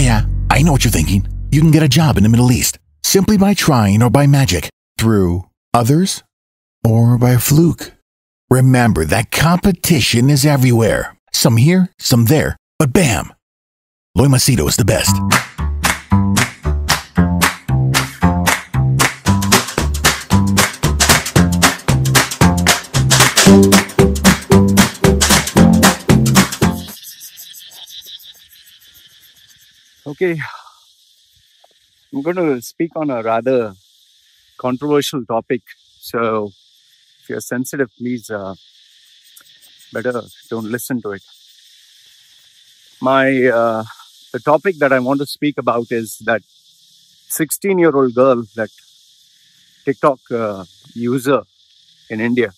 Yeah, I know what you're thinking. You can get a job in the Middle East simply by trying or by magic, through others, or by fluke. Remember that competition is everywhere. Some here, some there, but bam! Loimacito is the best. Okay, I'm going to speak on a rather controversial topic. So if you're sensitive, please better don't listen to it. The topic that I want to speak about is that 16-year-old girl, that TikTok user in India.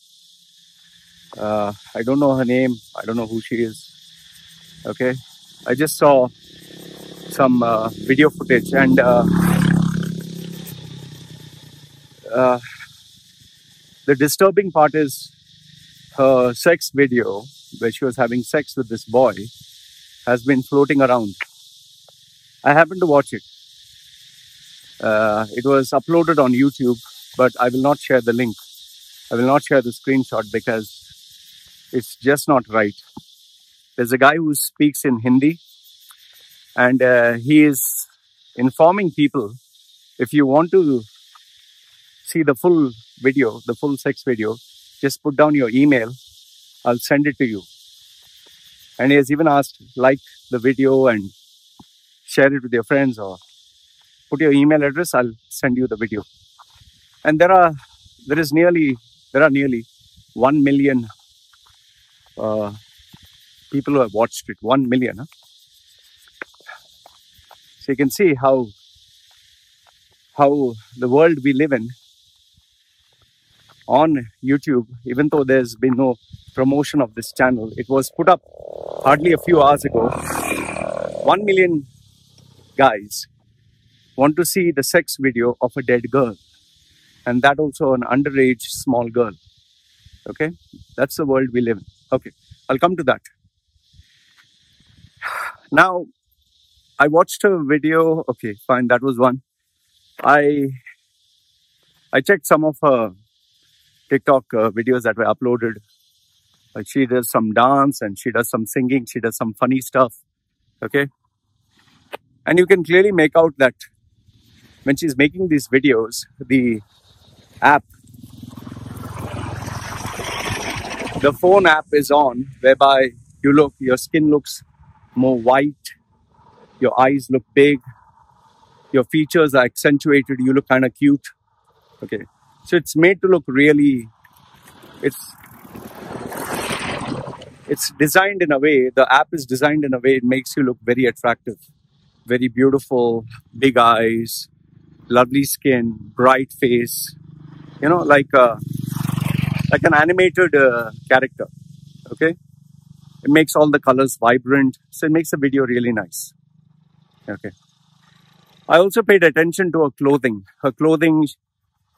I don't know her name. I don't know who she is. Okay, I just saw some video footage, and the disturbing part is her sex video where she was having sex with this boy has been floating around. I happened to watch it. It was uploaded on YouTube, but I will not share the link. I will not share the screenshot because it's just not right. There's a guy who speaks in Hindi, and he is informing people, if you want to see the full video, the full sex video, just put down your email. I'll send it to you. And he has even asked, like the video and share it with your friends, or put your email address, I'll send you the video. And there are nearly 1 million people who have watched it. 1 million. Huh? So you can see how the world we live in on YouTube, even though there's been no promotion of this channel, it was put up hardly a few hours ago. 1 million guys want to see the sex video of a dead girl, and that also an underage small girl. Okay, that's the world we live in. Okay, I'll come to that. Now, I watched a video. Okay, fine, that was one. I checked some of her TikTok videos that were uploaded. Like, she does some dance and she does some singing. She does some funny stuff. Okay, and you can clearly make out that when she's making these videos, the phone app is on, whereby your skin looks more white, your eyes look big, your features are accentuated, you look kind of cute. Okay, so it's made to look really, it's designed in a way, the app is designed in a way it makes you look very attractive, very beautiful, big eyes, lovely skin, bright face, like an animated character. Okay, it makes all the colors vibrant, so it makes the video really nice. Okay, I also paid attention to her clothing. Her clothing,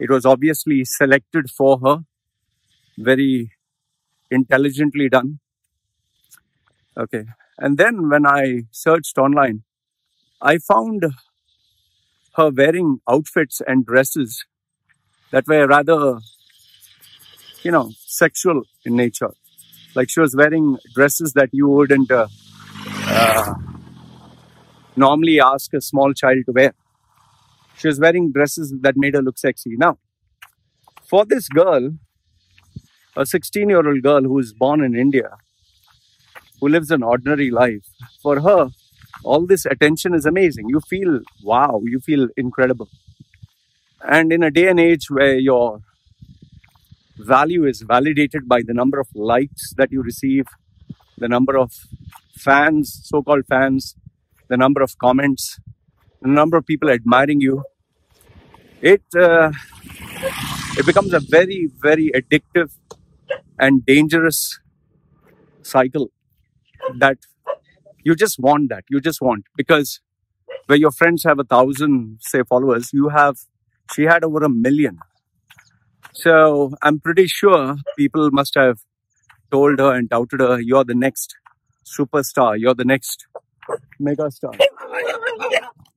it was obviously selected for her, very intelligently done. Okay, and then when I searched online, I found her wearing outfits and dresses that were rather, sexual in nature. Like, she was wearing dresses that you wouldn't normally ask a small child to wear. She was wearing dresses that made her look sexy. Now, for this girl, a 16-year-old girl who is born in India, who lives an ordinary life, for her, all this attention is amazing. You feel, wow, you feel incredible. And in a day and age where your value is validated by the number of likes that you receive, the number of fans, so-called fans, the number of comments, the number of people admiring you, it becomes a very, very addictive and dangerous cycle that you just want because where your friends have 1,000, say, followers, she had over 1 million. So I'm pretty sure people must have told her and touted her, you're the next superstar, you're the next mega star.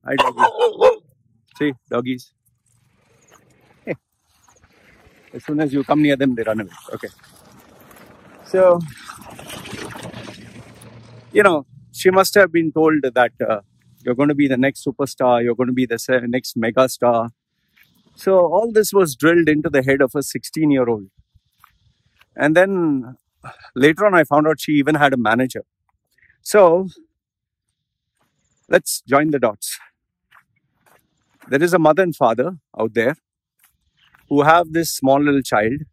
Hi, doggy. See, doggies. Hey, as soon as you come near them, they run away. Okay. So, she must have been told that you're going to be the next superstar, you're going to be the next mega star. So, all this was drilled into the head of a 16-year-old. And then later on, I found out she even had a manager. So, let's join the dots. There is a mother and father out there who have this small little child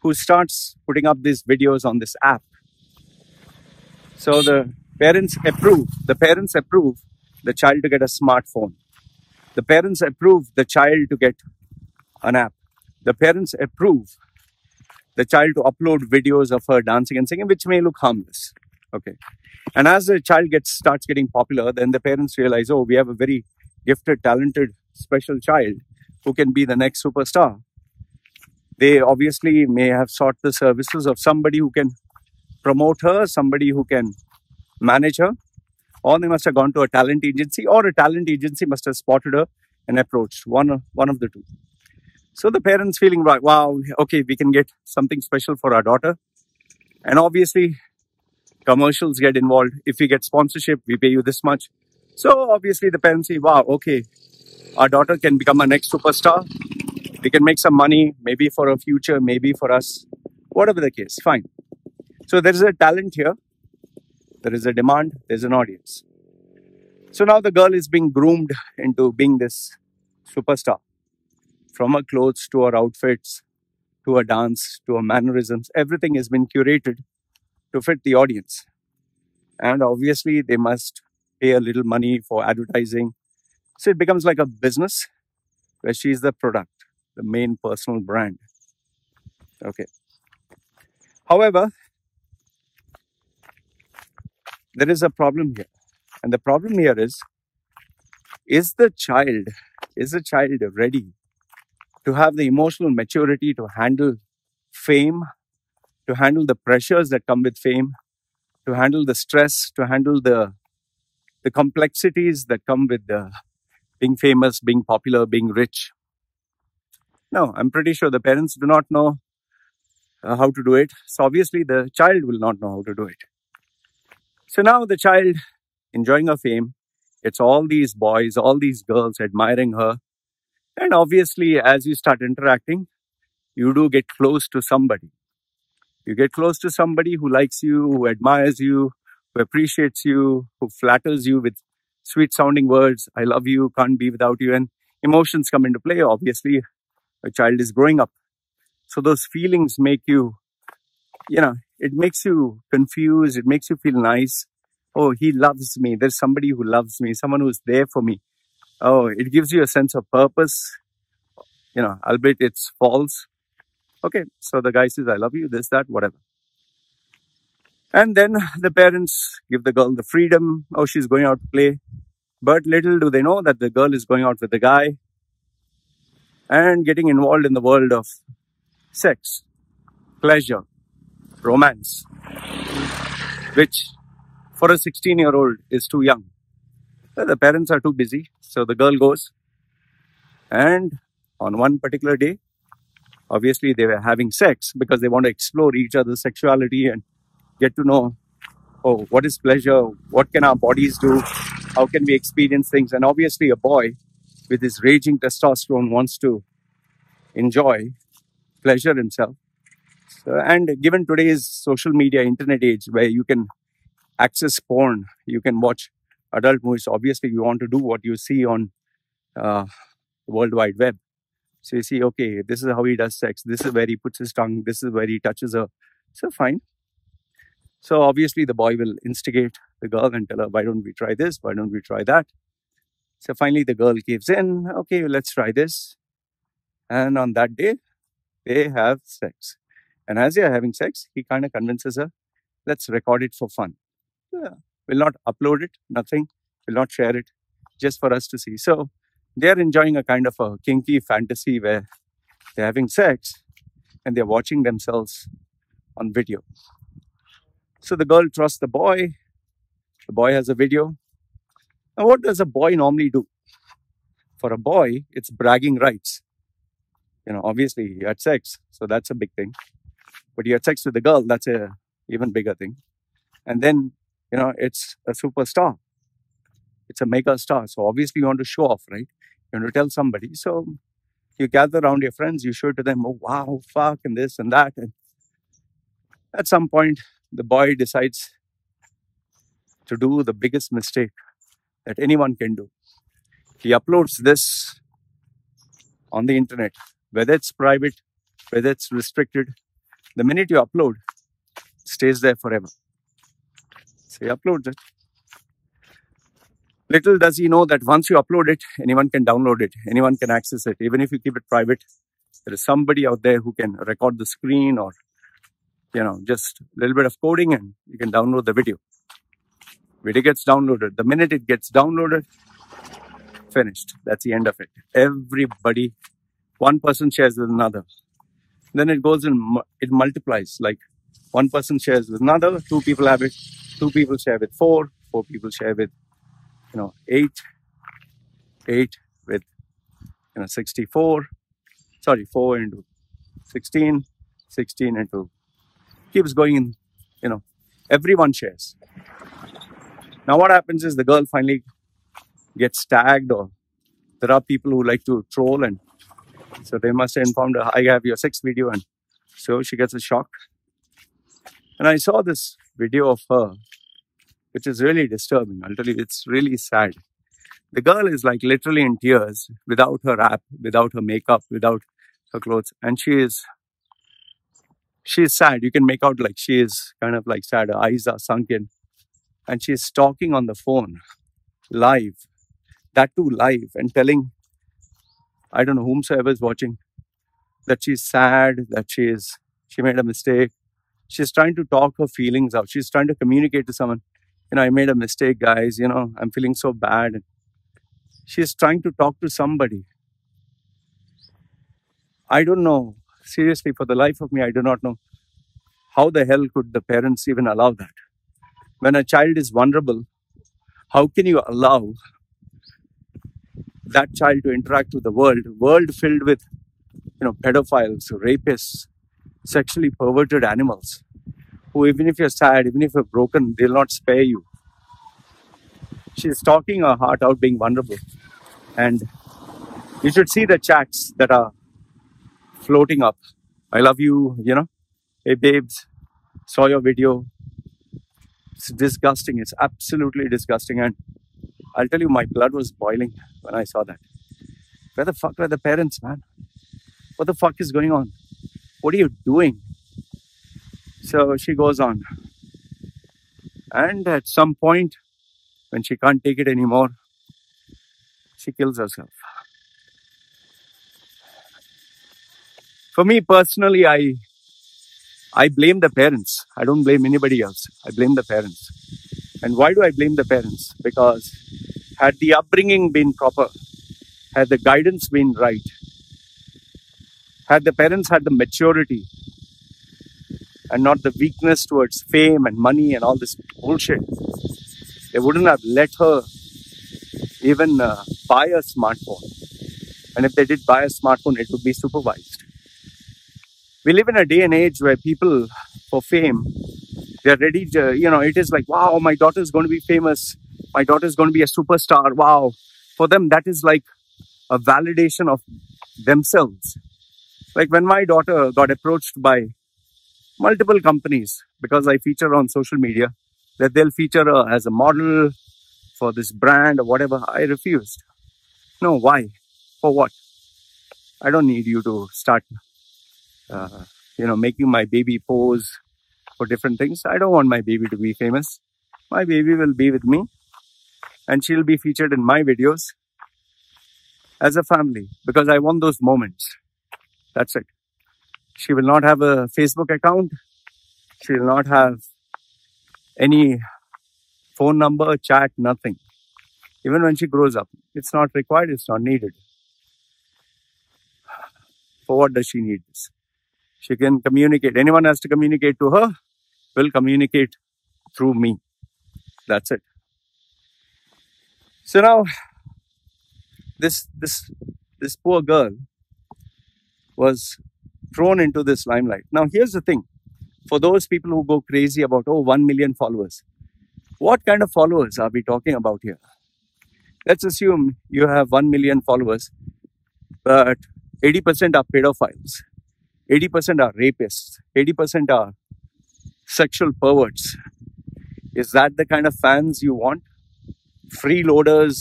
who starts putting up these videos on this app. So the parents approve the child to get a smartphone. The parents approve the child to get an app. The parents approve the child to upload videos of her dancing and singing, which may look harmless. Okay. And as the child starts getting popular, then the parents realize, oh, we have a very gifted, talented, special child who can be the next superstar. They obviously may have sought the services of somebody who can promote her, somebody who can manage her, or they must have gone to a talent agency, or a talent agency must have spotted her and approached one of the two. So the parents feeling, wow, okay, we can get something special for our daughter. And obviously, commercials get involved. If we get sponsorship, we pay you this much. So obviously, the parents say, wow, okay, our daughter can become a next superstar. We can make some money, maybe for a future, maybe for us, whatever the case, fine. So there is a talent here. There is a demand. There's an audience. So now the girl is being groomed into being this superstar. From her clothes to her outfits, to her dance, to her mannerisms, everything has been curated to fit the audience. And obviously, they must pay a little money for advertising. So it becomes like a business where she's the product, the main personal brand. Okay. However, there is a problem here. And the problem here is the child ready to have the emotional maturity to handle fame, to handle the pressures that come with fame, to handle the stress, to handle the complexities that come with being famous, being popular, being rich? No, I'm pretty sure the parents do not know how to do it. So obviously the child will not know how to do it. So now the child, enjoying her fame, gets all these boys, all these girls admiring her. And obviously, as you start interacting, you do get close to somebody. You get close to somebody who likes you, who admires you, who appreciates you, who flatters you with sweet sounding words. I love you, can't be without you. And emotions come into play. Obviously, a child is growing up. So those feelings make you, it makes you confused. It makes you feel nice. Oh, he loves me. There's somebody who loves me, someone who's there for me. Oh, it gives you a sense of purpose, albeit it's false. Okay, so the guy says, I love you, this, that, whatever. And then the parents give the girl the freedom. Oh, she's going out to play. But little do they know that the girl is going out with the guy and getting involved in the world of sex, pleasure, romance, which for a 16-year-old is too young. The parents are too busy. So the girl goes. And on one particular day, obviously they were having sex because they want to explore each other's sexuality and get to know, oh, what is pleasure? What can our bodies do? How can we experience things? And obviously a boy with his raging testosterone wants to enjoy pleasure himself. So, and given today's social media, internet age, where you can access porn, you can watch adult movies. Obviously, you want to do what you see on the World Wide Web. So you see, okay, this is how he does sex. This is where he puts his tongue. This is where he touches her. So fine. So obviously the boy will instigate the girl and tell her, why don't we try this? Why don't we try that? So finally the girl gives in. Okay, let's try this. And on that day, they have sex. And as they are having sex, he kind of convinces her, let's record it for fun. Yeah. Will not upload it, nothing. Will not share it, just for us to see. So they're enjoying a kind of a kinky fantasy where they're having sex and they're watching themselves on video. So the girl trusts the boy. The boy has a video. Now, what does a boy normally do? For a boy, it's bragging rights. Obviously, he had sex, so that's a big thing. But he had sex with a girl, that's a even bigger thing. And then, it's a superstar. It's a mega star. So obviously you want to show off, right? You want to tell somebody. So you gather around your friends, you show to them, oh, wow, fuck, and this and that. And at some point, the boy decides to do the biggest mistake that anyone can do. He uploads this on the internet, whether it's private, whether it's restricted. The minute you upload, it stays there forever. So he uploads it. Little does he know that once you upload it, anyone can download it, anyone can access it. Even if you keep it private, there is somebody out there who can record the screen or, just a little bit of coding and you can download the video. Video gets downloaded. The minute it gets downloaded, finished. That's the end of it. Everybody, one person shares with another. Then it goes and it multiplies. Like one person shares with another, 2 people have it, 2 people share with 4, 4 people share with 8 with 64, 4 into 16, 16 into, keeps going in, everyone shares. Now what happens is the girl finally gets tagged, or there are people who like to troll, and so they must have informed her, I have your sex video, and so she gets a shock. And I saw this video of her, which is really disturbing. I'll tell you, it's really sad. The girl is like literally in tears, without her app, without her makeup, without her clothes. And she is sad. You can make out like she is kind of like sad. Her eyes are sunken. And she is talking on the phone, live. That too live. And telling, I don't know, whomsoever is watching, that she's sad, that she made a mistake. She's trying to talk her feelings out. She's trying to communicate to someone. I made a mistake, guys. I'm feeling so bad. She's trying to talk to somebody. I don't know. Seriously, for the life of me, I do not know how the hell could the parents even allow that. When a child is vulnerable, how can you allow that child to interact with the world filled with, pedophiles, rapists, sexually perverted animals, who even if you're sad, even if you're broken, they'll not spare you. She's talking her heart out, being vulnerable. And you should see the chats that are floating up. I love you, hey babes, saw your video. It's disgusting. It's absolutely disgusting. And I'll tell you, my blood was boiling when I saw that. Where the fuck were the parents, man? What the fuck is going on? What are you doing? So she goes on. And at some point, when she can't take it anymore, she kills herself. For me personally, I blame the parents. I don't blame anybody else. I blame the parents. And why do I blame the parents? Because had the upbringing been proper, had the guidance been right, had the parents had the maturity and not the weakness towards fame and money and all this bullshit, they wouldn't have let her even buy a smartphone. And if they did buy a smartphone, it would be supervised. We live in a day and age where people, for fame, they're ready to, it is like, wow, my daughter is going to be famous. My daughter is going to be a superstar. Wow. For them, that is like a validation of themselves. Like when my daughter got approached by multiple companies, because I feature on social media, that they'll feature her as a model for this brand or whatever, I refused. No, why? For what? I don't need you to start, making my baby pose for different things. I don't want my baby to be famous. My baby will be with me and she'll be featured in my videos as a family because I want those moments. That's it. She will not have a Facebook account. She will not have any phone number, chat, nothing. Even when she grows up, it's not required, it's not needed. For what does she need this? She can communicate. Anyone has to communicate to her, will communicate through me. That's it. So now this poor girl was thrown into this limelight. Now here's the thing. For those people who go crazy about, oh, 1 million followers, what kind of followers are we talking about here? Let's assume you have 1 million followers, but 80% are pedophiles, 80% are rapists, 80% are sexual perverts. Is that the kind of fans you want? Freeloaders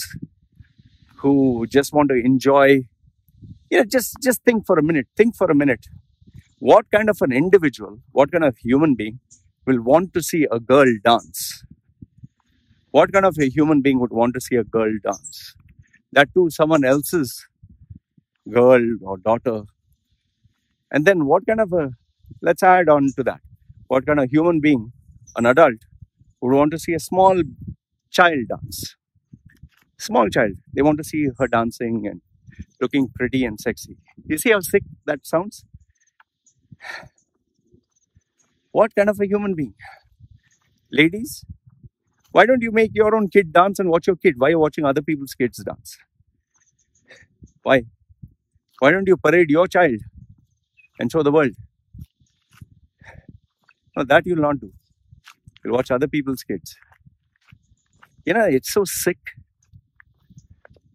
who just want to enjoy. Just think for a minute. Think for a minute. What kind of an individual, what kind of human being will want to see a girl dance? What kind of a human being would want to see a girl dance? That too, someone else's girl or daughter. And then what kind of a, let's add on to that, what kind of human being, an adult, would want to see a small child dance? Small child. They want to see her dancing and looking pretty and sexy. You see how sick that sounds? What kind of a human being? Ladies, why don't you make your own kid dance and watch your kid? Why are you watching other people's kids dance? Why? Why don't you parade your child and show the world? No, that you'll not do. You'll watch other people's kids. It's so sick.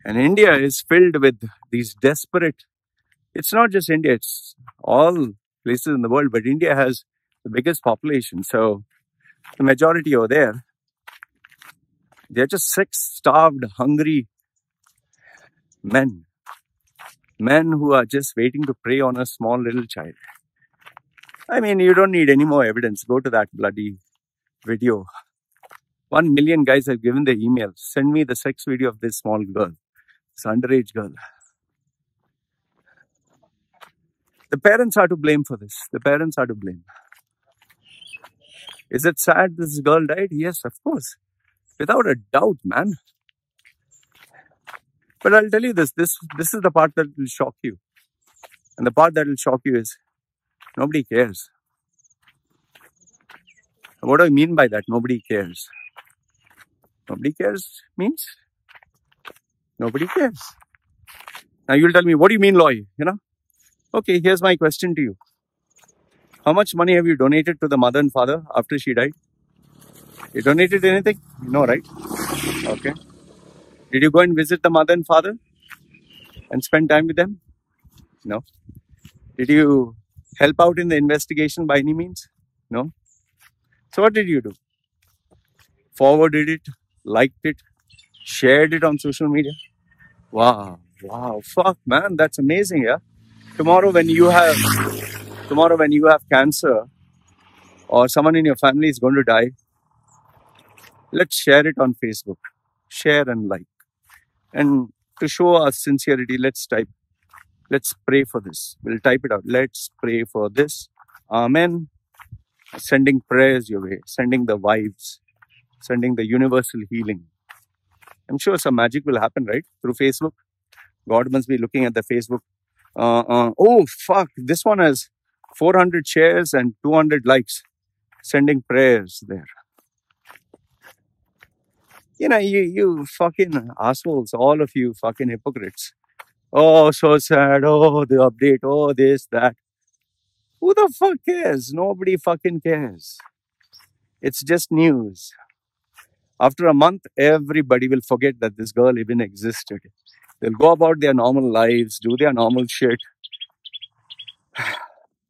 And India is filled with these desperate, it's not just India, it's all places in the world, but India has the biggest population. So the majority over there, they're just sick, starved, hungry men. Men who are just waiting to prey on a small little child. I mean, you don't need any more evidence. Go to that bloody video. 1 million guys have given their email. Send me the sex video of this small girl. This underage girl. The parents are to blame for this. The parents are to blame. Is it sad this girl died? Yes, of course. Without a doubt, man. But I'll tell you this is the part that will shock you. And the part that will shock you is nobody cares. What do I mean by that? Nobody cares. Nobody cares means nobody cares. Now you'll tell me, what do you mean, Loy? Okay, here's my question to you. How much money have you donated to the mother and father after she died? You donated anything? No, right? Okay. Did you go and visit the mother and father and spend time with them? No. Did you help out in the investigation by any means? No. So what did you do? Forwarded it, liked it, shared it on social media? Wow, fuck, man, that's amazing, yeah? Tomorrow when you have cancer or someone in your family is going to die, let's share it on Facebook. Share and like. And to show our sincerity, let's pray for this. We'll type it out. Let's pray for this. Amen. Sending prayers your way, sending the vibes, sending the universal healing. I'm sure some magic will happen, right? Through Facebook. God must be looking at the Facebook. Oh, fuck. This one has 400 shares and 200 likes. Sending prayers there. You fucking assholes, all of you fucking hypocrites. Oh, so sad. Oh, the update. Oh, this, that. Who the fuck cares? Nobody fucking cares. It's just news. After a month, everybody will forget that this girl even existed. They'll go about their normal lives, do their normal shit,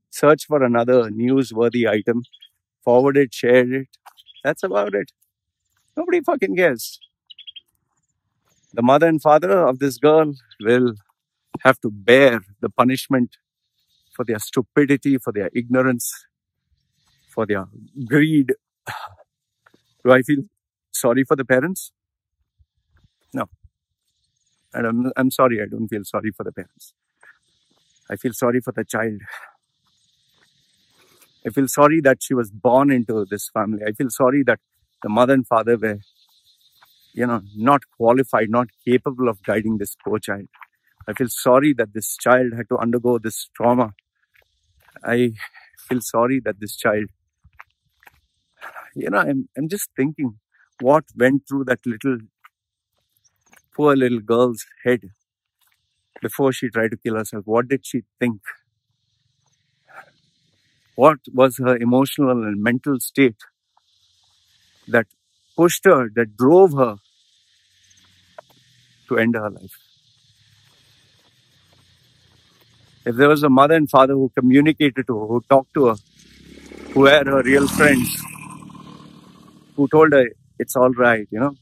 search for another newsworthy item, forward it, share it. That's about it. Nobody fucking cares. The mother and father of this girl will have to bear the punishment for their stupidity, for their ignorance, for their greed. Do I feel sorry for the parents? No. And I'm sorry, I don't feel sorry for the parents. I feel sorry for the child. I feel sorry that she was born into this family. I feel sorry that the mother and father were, not qualified, not capable of guiding this poor child. I feel sorry that this child had to undergo this trauma. I feel sorry that this child, I'm just thinking what went through that little poor little girl's head before she tried to kill herself. What did she think? What was her emotional and mental state that pushed her, that drove her to end her life? If there was a mother and father who communicated to her, who talked to her, who were her real friends, who told her, it's all right, we'll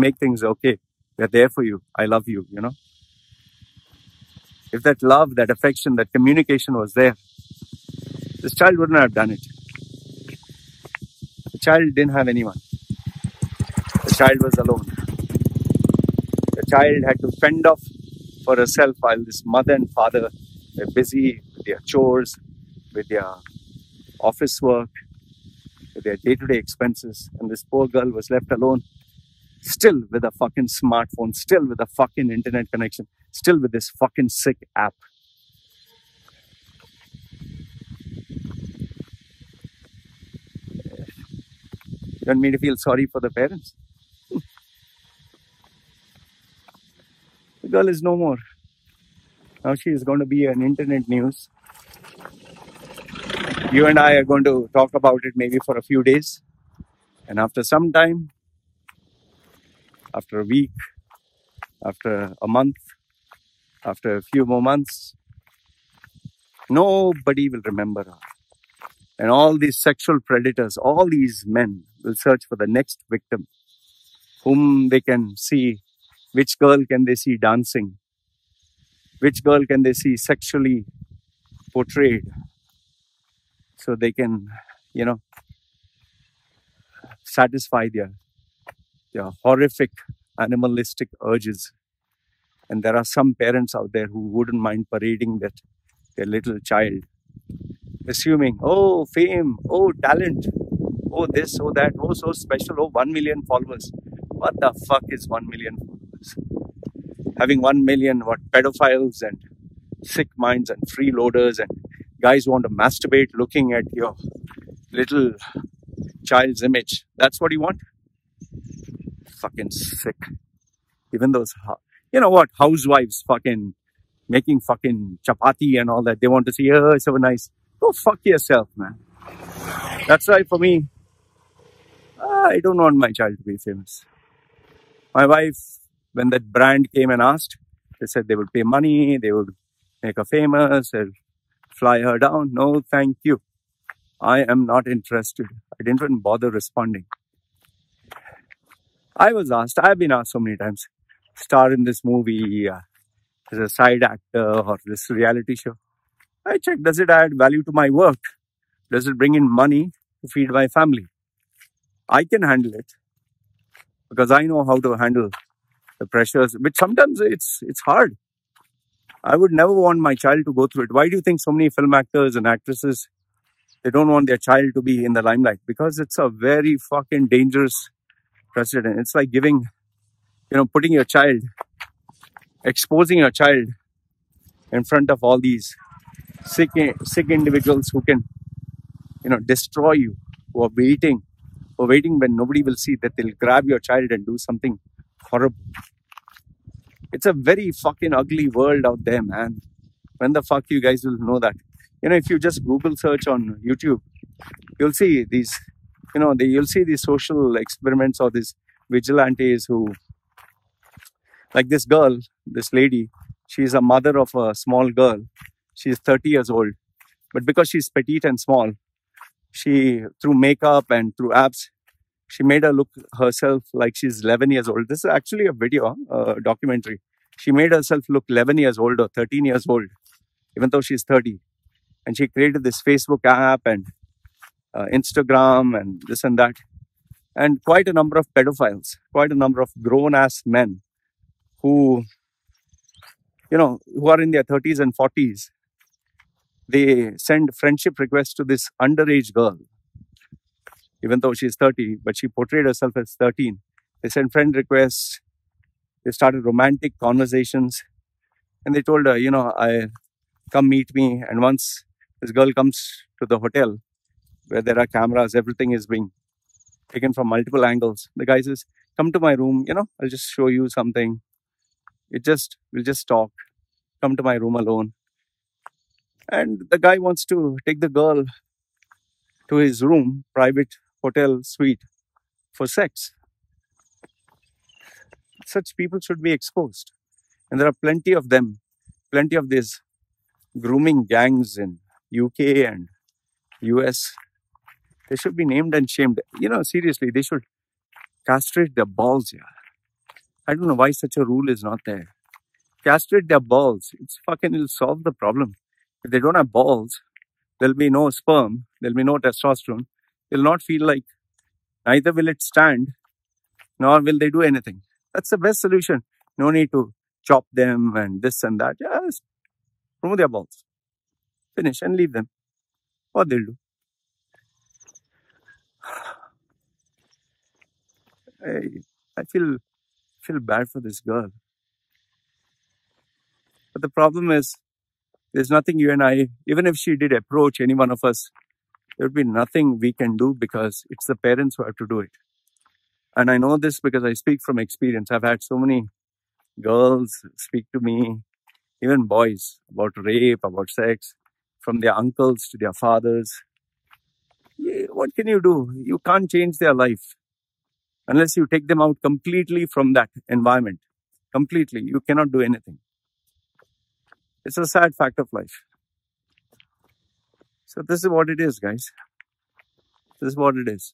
make things okay. We're there for you. I love you, If that love, that affection, that communication was there, this child wouldn't have done it. The child didn't have anyone. The child was alone. The child had to fend off for herself while this mother and father were busy with their chores, with their office work, with their day-to-day expenses. And this poor girl was left alone, still with a fucking smartphone, still with a fucking internet connection, still with this fucking sick app. You want me to feel sorry for the parents? The girl is no more. Now she is going to be an internet news. You and I are going to talk about it maybe for a few days. And after some time, after a week, after a month, after a few more months, nobody will remember her. And all these sexual predators, all these men will search for the next victim, whom they can see, which girl can they see dancing, which girl can they see sexually portrayed, so they can, satisfy their horrific animalistic urges. And there are some parents out there who wouldn't mind parading their little child, assuming, oh, fame, oh, talent, oh, this, oh, that, oh, so special, oh, 1 million followers. What the fuck is 1 million followers? Having 1 million, pedophiles and sick minds and freeloaders and guys who want to masturbate looking at your little child's image. That's what you want? Fucking sick. Even those, housewives fucking making fucking chapati and all that. They want to see, oh, so nice. Go fuck yourself, man. That's why for me, I don't want my child to be famous. My wife, when that brand came and asked, they said they would pay money, they would make her famous, they'll fly her down. No, thank you. I am not interested. I didn't even bother responding. I've been asked so many times, star in this movie as a side actor or this reality show. I check, does it add value to my work? Does it bring in money to feed my family? I can handle it because I know how to handle the pressures, which sometimes it's hard. I would never want my child to go through it. Why do you think so many film actors and actresses, they don't want their child to be in the limelight? Because it's a very fucking dangerous precedent. It's like putting your child, exposing your child in front of all these sick individuals who can, destroy you, who are waiting when nobody will see, that they'll grab your child and do something horrible. It's a very fucking ugly world out there, man. When the fuck you guys will know that? If you just Google search on YouTube, you'll see these, you'll see these social experiments or these vigilantes who, like this girl, this lady, she's a mother of a small girl. She's 30 years old. But because she's petite and small, she, through makeup and through apps, she made her look herself like she's 11 years old. This is actually a video, a documentary. She made herself look 11 years old or 13 years old, even though she's 30. And she created this Facebook app and Instagram and this and that. And quite a number of pedophiles, quite a number of grown-ass men who are in their 30s and 40s. They send friendship requests to this underage girl, even though she's 30, but she portrayed herself as 13. They sent friend requests. They started romantic conversations. And they told her, I come meet me. And once this girl comes to the hotel where there are cameras, everything is being taken from multiple angles. The guy says, come to my room, I'll just show you something. We'll just talk, come to my room alone. And the guy wants to take the girl to his room, private hotel suite, for sex. Such people should be exposed. And there are plenty of them, plenty of these grooming gangs in UK and US. They should be named and shamed. Seriously, they should castrate their balls. Yeah. I don't know why such a rule is not there. Castrate their balls. It'll solve the problem. If they don't have balls, there'll be no sperm, there'll be no testosterone. They'll not feel like, neither will it stand, nor will they do anything. That's the best solution. No need to chop them and this and that. Just remove their balls. Finish and leave them. What they'll do. I feel bad for this girl. But the problem is, there's nothing you and I, even if she did approach any one of us, there would be nothing we can do because it's the parents who have to do it. And I know this because I speak from experience. I've had so many girls speak to me, even boys, about rape, about sex, from their uncles to their fathers. What can you do? You can't change their life unless you take them out completely from that environment. Completely. You cannot do anything. It's a sad fact of life. So this is what it is, guys. This is what it is.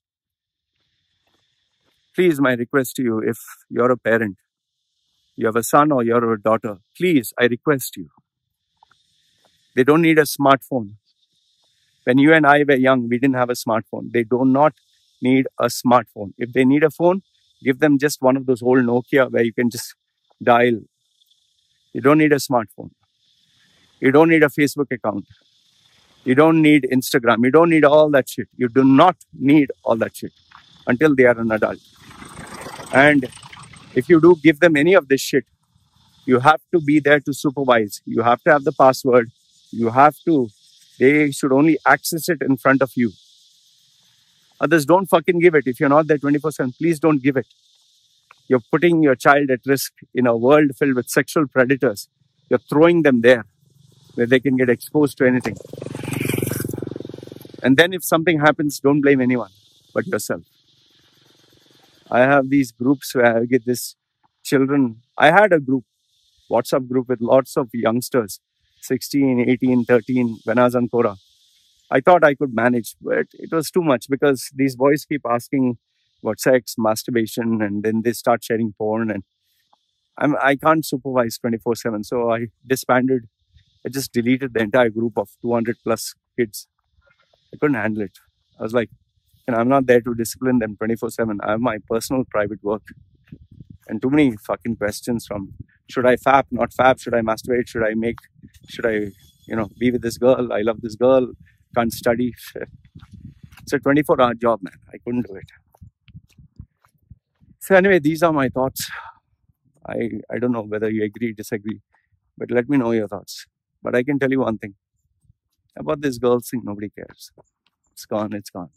Please, my request to you, if you're a parent, you have a son or you're a daughter, please, I request you. They don't need a smartphone. When you and I were young, we didn't have a smartphone. They do not need a smartphone. If they need a phone, give them just one of those old Nokia where you can just dial. You don't need a smartphone. You don't need a Facebook account. You don't need Instagram. You don't need all that shit. You do not need all that shit until they are an adult. And if you do give them any of this shit, you have to be there to supervise. You have to have the password. They should only access it in front of you. Others, don't fucking give it. If you're not there 24/7, please don't give it. You're putting your child at risk in a world filled with sexual predators. You're throwing them there where they can get exposed to anything. And then if something happens, don't blame anyone but yourself. I have these groups where I get this children. I had a group, WhatsApp group with lots of youngsters, 16, 18, 13, when I was on Quora. I thought I could manage, but it was too much because these boys keep asking about sex, masturbation, and then they start sharing porn. And I can't supervise 24/7. So I disbanded. I just deleted the entire group of 200 plus kids. I couldn't handle it. I was like, I'm not there to discipline them 24/7. I have my personal private work. And too many fucking questions from, should I fap, not fap? Should I masturbate? Should I be with this girl? I love this girl. Can't study. It's a 24-hour job, man. I couldn't do it. So anyway, these are my thoughts. I don't know whether you agree, disagree, but let me know your thoughts. But I can tell you one thing. About this girl thing, nobody cares. It's gone, it's gone.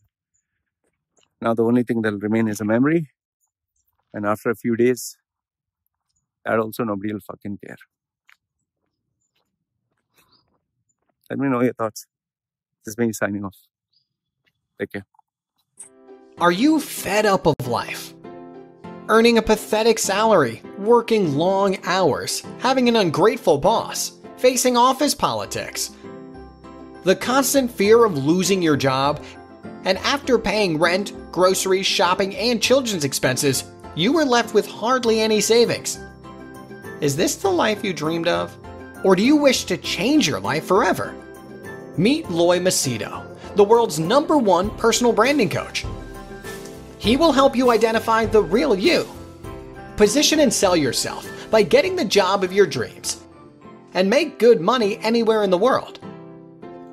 Now the only thing that will remain is a memory. And after a few days, that also nobody will fucking care. Let me know your thoughts. This is me signing off. Take care. Are you fed up of life? Earning a pathetic salary, working long hours, having an ungrateful boss, facing office politics, the constant fear of losing your job, and after paying rent, groceries, shopping, and children's expenses, you were left with hardly any savings. Is this the life you dreamed of? Or do you wish to change your life forever? Meet Loy Macedo, the world's #1 personal branding coach. He will help you identify the real you. Position and sell yourself by getting the job of your dreams and make good money anywhere in the world.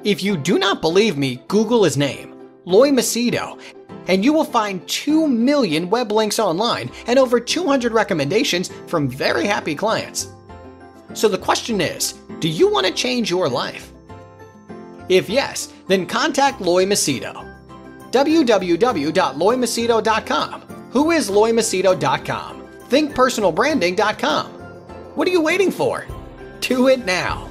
If you do not believe me, Google his name, Loy Macedo, and you will find 2 million web links online and over 200 recommendations from very happy clients. So the question is, do you want to change your life? If yes, then contact Loy Macedo. www.loymacedo.com. Who is loymacedo.com? thinkpersonalbranding.com. What are you waiting for? Do it now.